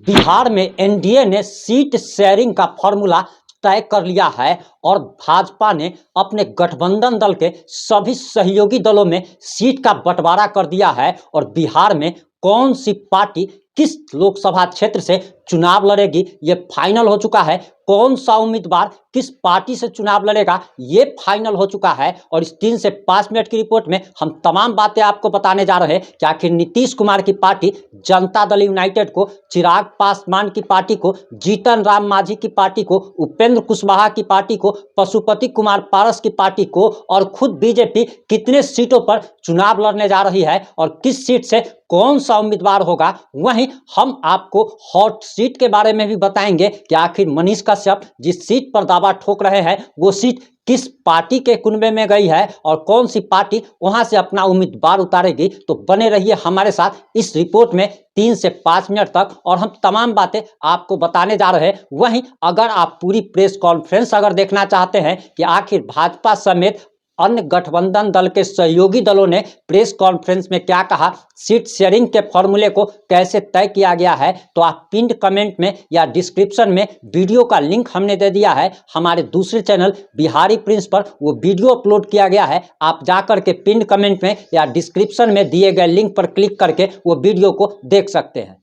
बिहार में एनडीए ने seat sharing का फॉर्मूला तय कर लिया है और भाजपा ने अपने गठबंधन दल के सभी सहयोगी दलों में सीट का बंटवारा कर दिया है और बिहार में कौन सी पार्टी किस लोकसभा क्षेत्र से चुनाव लड़ेगी ये फाइनल हो चुका है। कौन सा उम्मीदवार किस पार्टी से चुनाव लड़ेगा ये फाइनल हो चुका है और इस 3 से 5 मिनट की रिपोर्ट में हम तमाम बातें आपको बताने जा रहे हैं कि आखिर नीतीश कुमार की पार्टी जनता दल यूनाइटेड को, चिराग पासवान की पार्टी को, जीतन राम मांझी की पार्टी को, उपेंद्र कुशवाहा की पार्टी को, पशुपति कुमार पारस की पार्टी को और खुद बीजेपी कितने सीटों पर चुनाव लड़ने जा रही है और किस सीट से कौन सा उम्मीदवार होगा। वहीं हम आपको हॉट सीट के बारे में भी बताएंगे कि आखिर मनीष कश्यप जिस सीट पर दावा ठोक रहे हैं वो सीट किस पार्टी के कुनबे में गई है और कौन सी पार्टी वहां से अपना उम्मीदवार उतारेगी। तो बने रहिए हमारे साथ इस रिपोर्ट में 3 से 5 मिनट तक और हम तमाम बातें आपको बताने जा रहे हैं। वहीं अगर आप पूरी प्रेस कॉन्फ्रेंस अगर देखना चाहते हैं कि आखिर भाजपा समेत अन्य गठबंधन दल के सहयोगी दलों ने प्रेस कॉन्फ्रेंस में क्या कहा, सीट शेयरिंग के फॉर्मूले को कैसे तय किया गया है, तो आप पिंड कमेंट में या डिस्क्रिप्शन में वीडियो का लिंक हमने दे दिया है। हमारे दूसरे चैनल बिहारी प्रिंस पर वो वीडियो अपलोड किया गया है। आप जाकर के पिंड कमेंट में या डिस्क्रिप्शन में दिए गए लिंक पर क्लिक करके वो वीडियो को देख सकते हैं।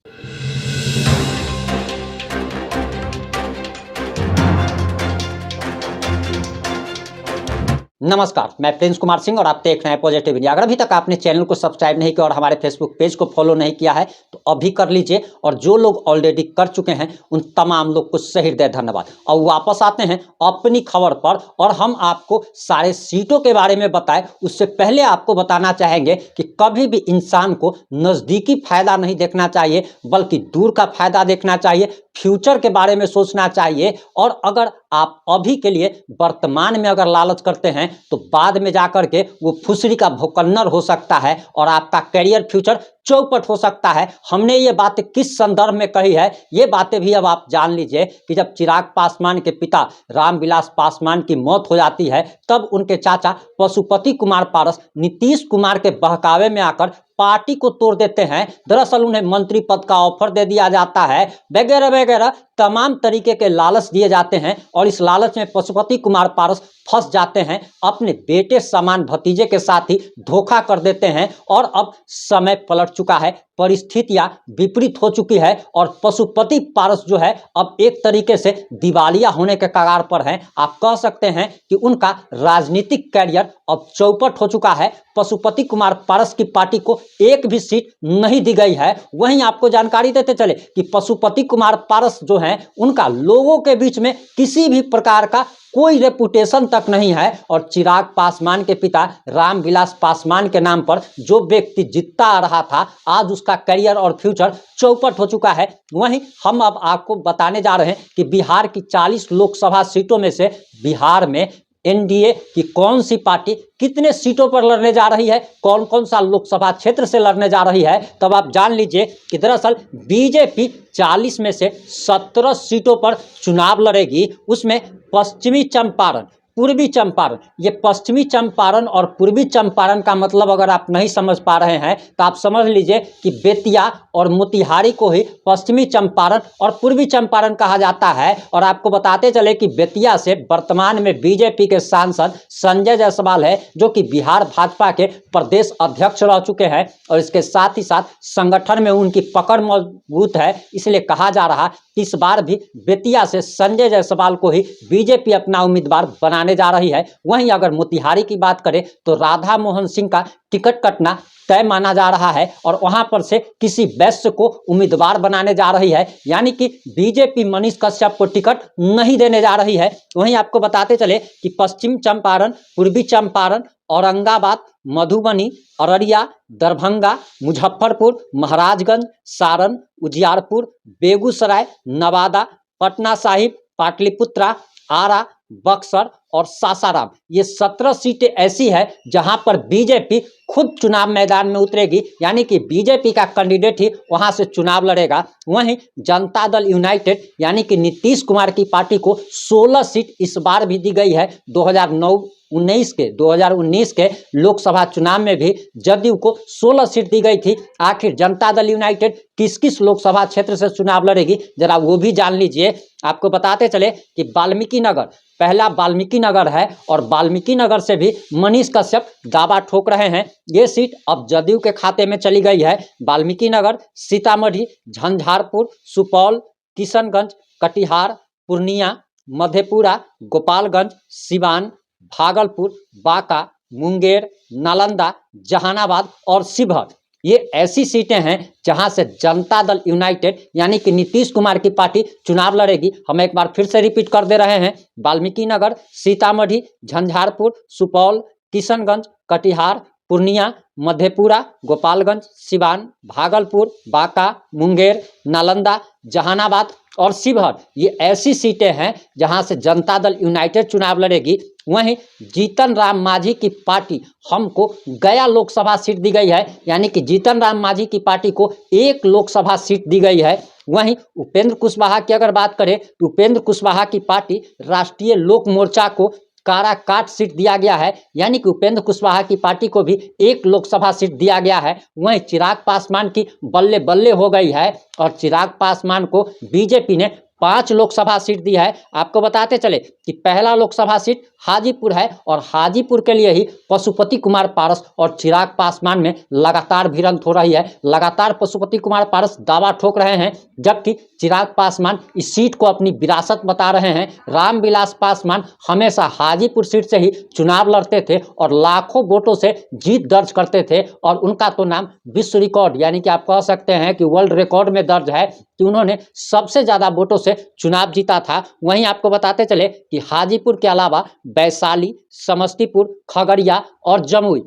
नमस्कार, मैं प्रिंस कुमार सिंह और आप देख रहे हैं पॉजिटिव इंडिया। अगर अभी तक आपने चैनल को सब्सक्राइब नहीं किया और हमारे फेसबुक पेज को फॉलो नहीं किया है तो अभी कर लीजिए और जो लोग ऑलरेडी कर चुके हैं उन तमाम लोग को सही हृदय धन्यवाद। और वापस आते हैं अपनी खबर पर और हम आपको सारे सीटों के बारे में बताएं उससे पहले आपको बताना चाहेंगे कि कभी भी इंसान को नज़दीकी फायदा नहीं देखना चाहिए बल्कि दूर का फायदा देखना चाहिए, फ्यूचर के बारे में सोचना चाहिए। और अगर आप अभी के लिए वर्तमान में अगर लालच करते हैं तो बाद में जाकर के वो फुसरी का भौकन्नर हो सकता है और आपका करियर फ्यूचर चौपट हो सकता है। हमने ये बातें किस संदर्भ में कही है ये बातें भी अब आप जान लीजिए कि जब चिराग पासवान के पिता रामविलास पासवान की मौत हो जाती है तब उनके चाचा पशुपति कुमार पारस नीतीश कुमार के बहकावे में आकर पार्टी को तोड़ देते हैं। दरअसल उन्हें मंत्री पद का ऑफर दे दिया जाता है, वगैरह वगैरह तमाम तरीके के लालच दिए जाते हैं और इस लालच में पशुपति कुमार पारस फंस जाते हैं। अपने बेटे समान भतीजे के साथ ही धोखा कर देते हैं और अब समय पलट चुका है, परिस्थितियां विपरीत हो चुकी है और पशुपति पारस जो है अब एक तरीके से दिवालिया होने के कगार पर हैं। आप कह सकते हैं कि उनका राजनीतिक कैरियर अब चौपट हो चुका है। पशुपति कुमार पारस की पार्टी को एक भी सीट नहीं दी गई है। वहीं आपको जानकारी देते चले कि पशुपति कुमार पारस जो हैं उनका लोगों के बीच में किसी भी प्रकार का कोई रेपुटेशन तक नहीं है और चिराग पासवान के पिता रामविलास पासवान के नाम पर जो व्यक्ति जीतता आ रहा था आज उसका करियर और फ्यूचर चौपट हो चुका है। वहीं हम अब आपको बताने जा रहे हैं कि बिहार की 40 लोकसभा सीटों में से बिहार में एनडीए की कौन सी पार्टी कितने सीटों पर लड़ने जा रही है, कौन कौन सा लोकसभा क्षेत्र से लड़ने जा रही है। तब आप जान लीजिए कि दरअसल बीजेपी 40 में से 17 सीटों पर चुनाव लड़ेगी। उसमें पश्चिमी चंपारण, पूर्वी चंपारण, ये पश्चिमी चंपारण और पूर्वी चंपारण का मतलब अगर आप नहीं समझ पा रहे हैं तो आप समझ लीजिए कि बेतिया और मोतिहारी को ही पश्चिमी चंपारण और पूर्वी चंपारण कहा जाता है। और आपको बताते चले कि बेतिया से वर्तमान में बीजेपी के सांसद संजय जायसवाल है जो कि बिहार भाजपा के प्रदेश अध्यक्ष रह चुके हैं और इसके साथ ही साथ संगठन में उनकी पकड़ मजबूत है। इसलिए कहा जा रहा कि इस बार भी बेतिया से संजय जायसवाल को ही बीजेपी अपना उम्मीदवार बनाने जा रही है। वहीं अगर मोतिहारी की बात करें तो राधा मोहन सिंह का टिकट कटना तय माना जा रहा है और वहां पर से किसी वैश्य को उम्मीदवार बनाने जा रही है, यानी कि बीजेपी मनीष कश्यप को टिकट नहीं देने जा रही है। वहीं आपको बताते चले कि पश्चिम चंपारण, पूर्वी चंपारण, औरंगाबाद, मधुबनी, अररिया, दरभंगा, मुजफ्फरपुर, महाराजगंज, सारण, उजियारपुर, बेगूसराय, नवादा, पटना साहिब, पाटलिपुत्रा, आरा, बक्सर और सासाराम, ये 17 सीटें ऐसी है जहां पर बीजेपी खुद चुनाव मैदान में उतरेगी, यानी कि बीजेपी का कैंडिडेट ही वहां से चुनाव लड़ेगा। वहीं जनता दल यूनाइटेड यानी कि नीतीश कुमार की पार्टी को 16 सीट इस बार भी दी गई है। 2009 19 के 2019 के लोकसभा चुनाव में भी जदयू को 16 सीट दी गई थी। आखिर जनता दल यूनाइटेड किस किस लोकसभा क्षेत्र से चुनाव लड़ेगी, जरा वो भी जान लीजिए। आपको बताते चले कि वाल्मीकि नगर, पहला वाल्मीकि नगर है और वाल्मीकि नगर से भी मनीष कश्यप दावा ठोक रहे हैं। ये सीट अब जदयू के खाते में चली गई है। वाल्मीकि नगर सीतामढ़ी, झंझारपुर, सुपौल, किशनगंज, कटिहार, पूर्णिया, मधेपुरा, गोपालगंज, सिवान, भागलपुर, बांका, मुंगेर, नालंदा, जहानाबाद और शिवहर, ये ऐसी सीटें हैं जहां से जनता दल यूनाइटेड यानी कि नीतीश कुमार की पार्टी चुनाव लड़ेगी। हम एक बार फिर से रिपीट कर दे रहे हैं, वाल्मीकि नगर, सीतामढ़ी, झंझारपुर, सुपौल, किशनगंज, कटिहार, पूर्णिया, मधेपुरा, गोपालगंज, सिवान, भागलपुर, बांका, मुंगेर, नालंदा, जहानाबाद और शिवहर, ये ऐसी सीटें हैं जहां से जनता दल यूनाइटेड चुनाव लड़ेगी। वहीं जीतन राम मांझी की पार्टी हमको गया लोकसभा सीट दी गई है, यानी कि जीतन राम मांझी की पार्टी को 1 लोकसभा सीट दी गई है। वहीं उपेंद्र कुशवाहा की अगर बात करें तो उपेंद्र कुशवाहा की पार्टी राष्ट्रीय लोक मोर्चा को काराकाट सीट दिया गया है, यानी कि उपेंद्र कुशवाहा की पार्टी को भी 1 लोकसभा सीट दिया गया है। वहीं चिराग पासवान की बल्ले बल्ले हो गई है और चिराग पासवान को बीजेपी ने 5 लोकसभा सीट दी है। आपको बताते चले कि पहला लोकसभा सीट हाजीपुर है और हाजीपुर के लिए ही पशुपति कुमार पारस और चिराग पासवान में लगातार भिड़ंत हो रही है। लगातार पशुपति कुमार पारस दावा ठोक रहे हैं, जबकि चिराग पासवान इस सीट को अपनी विरासत बता रहे हैं। रामविलास पासवान हमेशा हाजीपुर सीट से ही चुनाव लड़ते थे और लाखों वोटों से जीत दर्ज करते थे और उनका तो नाम विश्व रिकॉर्ड यानी कि आप कह सकते हैं कि वर्ल्ड रिकॉर्ड में दर्ज है कि उन्होंने सबसे ज्यादा वोटों से चुनाव जीता था। वहीं आपको बताते चले कि हाजीपुर के अलावा वैशाली, समस्तीपुर, खगड़िया और जमुई,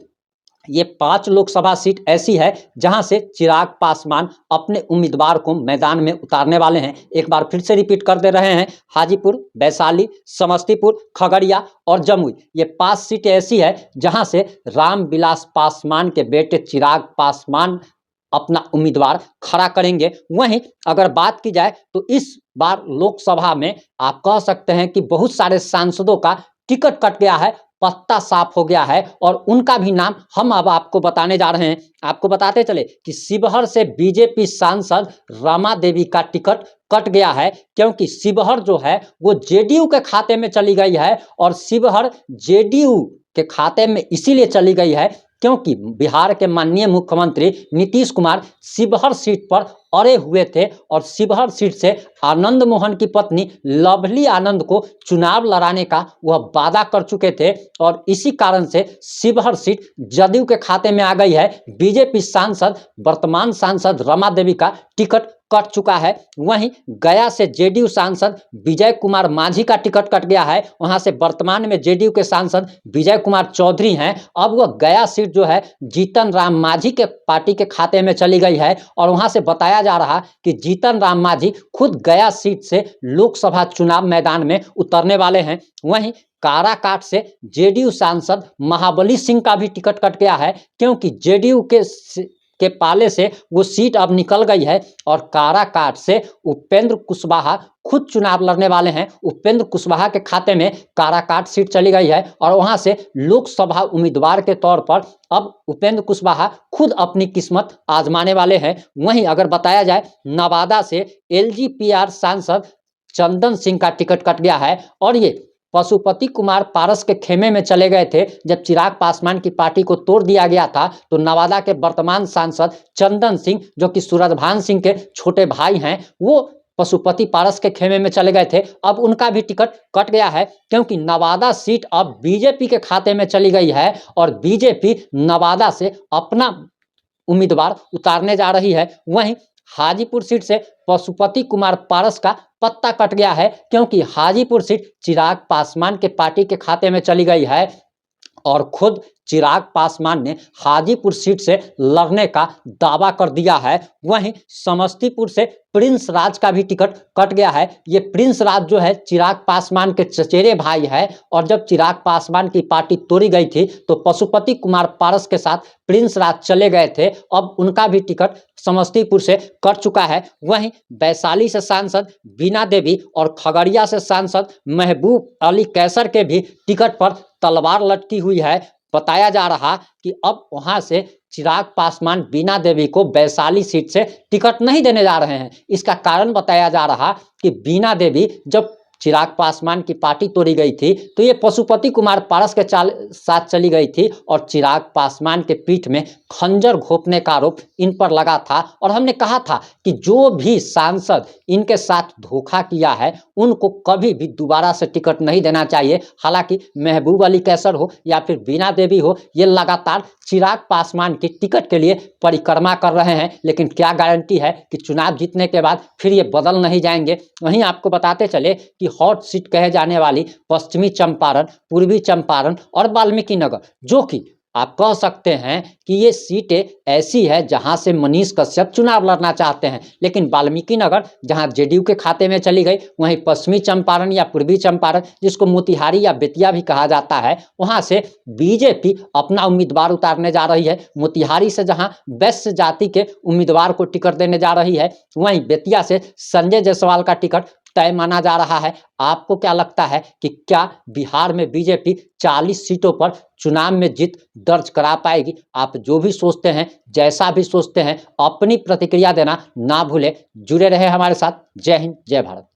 ये 5 लोकसभा सीट ऐसी है जहां से चिराग पासवान अपने उम्मीदवार को मैदान में उतारने वाले हैं। एक बार फिर से रिपीट कर दे रहे हैं, हाजीपुर, वैशाली, समस्तीपुर, खगड़िया और जमुई, ये 5 सीटें ऐसी है जहां से रामविलास पासवान के बेटे चिराग पासवान अपना उम्मीदवार खड़ा करेंगे। वहीं अगर बात की जाए तो इस बार लोकसभा में आप कह सकते हैं कि बहुत सारे सांसदों का टिकट कट गया है, पत्ता साफ हो गया है और उनका भी नाम हम अब आपको बताने जा रहे हैं। आपको बताते चले कि शिवहर से बीजेपी सांसद रमा देवी का टिकट कट गया है, क्योंकि शिवहर जो है वो जेडीयू के खाते में चली गई है और शिवहर जेडीयू के खाते में इसीलिए चली गई है क्योंकि बिहार के माननीय मुख्यमंत्री नीतीश कुमार शिवहर सीट पर अड़े हुए थे और शिवहर सीट से आनंद मोहन की पत्नी लवली आनंद को चुनाव लड़ाने का वह वादा कर चुके थे और इसी कारण से शिवहर सीट जदयू के खाते में आ गई है। बीजेपी सांसद, वर्तमान सांसद रमा देवी का टिकट कट चुका है। वहीं गया से जेडीयू सांसद विजय कुमार मांझी का टिकट कट गया है, वहां से वर्तमान में जेडीयू के सांसद विजय कुमार चौधरी हैं। अब वह गया सीट जो है जीतन राम मांझी के पार्टी के खाते में चली गई है और वहां से बताया जा रहा कि जीतन राम मांझी खुद गया सीट से लोकसभा चुनाव मैदान में उतरने वाले हैं। वहीं काराकाट से जेडीयू सांसद महाबली सिंह का भी टिकट कट गया है, क्योंकि जेडीयू के पाले से वो सीट अब निकल गई है और काराकाट से उपेंद्र कुशवाहा खुद चुनाव लड़ने वाले हैं। उपेंद्र कुशवाहा के खाते में काराकाट सीट चली गई है और वहां से लोकसभा उम्मीदवार के तौर पर अब उपेंद्र कुशवाहा खुद अपनी किस्मत आजमाने वाले हैं। वहीं अगर बताया जाए नवादा से एलजीपीआर सांसद चंदन सिंह का टिकट कट गया है और ये पशुपति कुमार पारस के खेमे में चले गए थे। जब चिराग पासवान की पार्टी को तोड़ दिया गया था तो नवादा के वर्तमान सांसद चंदन सिंह, जो कि सूरजभान सिंह के छोटे भाई हैं, वो पशुपति पारस के खेमे में चले गए थे। अब उनका भी टिकट कट गया है क्योंकि नवादा सीट अब बीजेपी के खाते में चली गई है और बीजेपी नवादा से अपना उम्मीदवार उतारने जा रही है। वहीं हाजीपुर सीट से पशुपति कुमार पारस का पत्ता कट गया है क्योंकि हाजीपुर सीट चिराग पासवान के पार्टी के खाते में चली गई है और खुद चिराग पासवान ने हाजीपुर सीट से लड़ने का दावा कर दिया है। वहीं समस्तीपुर से प्रिंस राज का भी टिकट कट गया है। ये प्रिंस राज जो है चिराग पासवान के चचेरे भाई है और जब चिराग पासवान की पार्टी तोड़ी गई थी तो पशुपति कुमार पारस के साथ प्रिंस राज चले गए थे। अब उनका भी टिकट समस्तीपुर से कट चुका है। वहीं वैशाली से सांसद बीना देवी और खगड़िया से सांसद महबूब अली कैसर के भी टिकट पर तलवार लटकी हुई है। बताया जा रहा कि अब वहां से चिराग पासवान बीना देवी को वैशाली सीट से टिकट नहीं देने जा रहे हैं। इसका कारण बताया जा रहा कि बीना देवी जब चिराग पासवान की पार्टी तोड़ी गई थी तो ये पशुपति कुमार पारस के साथ चली गई थी और चिराग पासवान के पीठ में खंजर घोंपने का आरोप इन पर लगा था। और हमने कहा था कि जो भी सांसद इनके साथ धोखा किया है उनको कभी भी दोबारा से टिकट नहीं देना चाहिए। हालांकि महबूब अली कैसर हो या फिर बीना देवी हो, ये लगातार चिराग पासवान की टिकट के लिए परिक्रमा कर रहे हैं, लेकिन क्या गारंटी है कि चुनाव जीतने के बाद फिर ये बदल नहीं जाएंगे। वहीं आपको बताते चले कि हॉट सीट कहे जाने वाली पश्चिमी चंपारण, पूर्वी चंपारण और वाल्मीकि नगर, जो कि आप कह सकते हैं कि ये सीटें ऐसी है जहां से मनीष कश्यप चुनाव लड़ना चाहते हैं, लेकिन वाल्मीकि नगर जहां जेडीयू के खाते में चली गई, वहीं पश्चिमी चंपारण या पूर्वी चंपारण जिसको मोतिहारी या बेतिया भी कहा जाता है, वहां से बीजेपी अपना उम्मीदवार उतारने जा रही है। मोतिहारी से जहां वैश्य जाति के उम्मीदवार को टिकट देने जा रही है, वहीं बेतिया से संजय जायसवाल का टिकट तय माना जा रहा है। आपको क्या लगता है कि क्या बिहार में बीजेपी 40 सीटों पर चुनाव में जीत दर्ज करा पाएगी? आप जो भी सोचते हैं, जैसा भी सोचते हैं, अपनी प्रतिक्रिया देना ना भूलें। जुड़े रहे हमारे साथ। जय हिंद, जय भारत।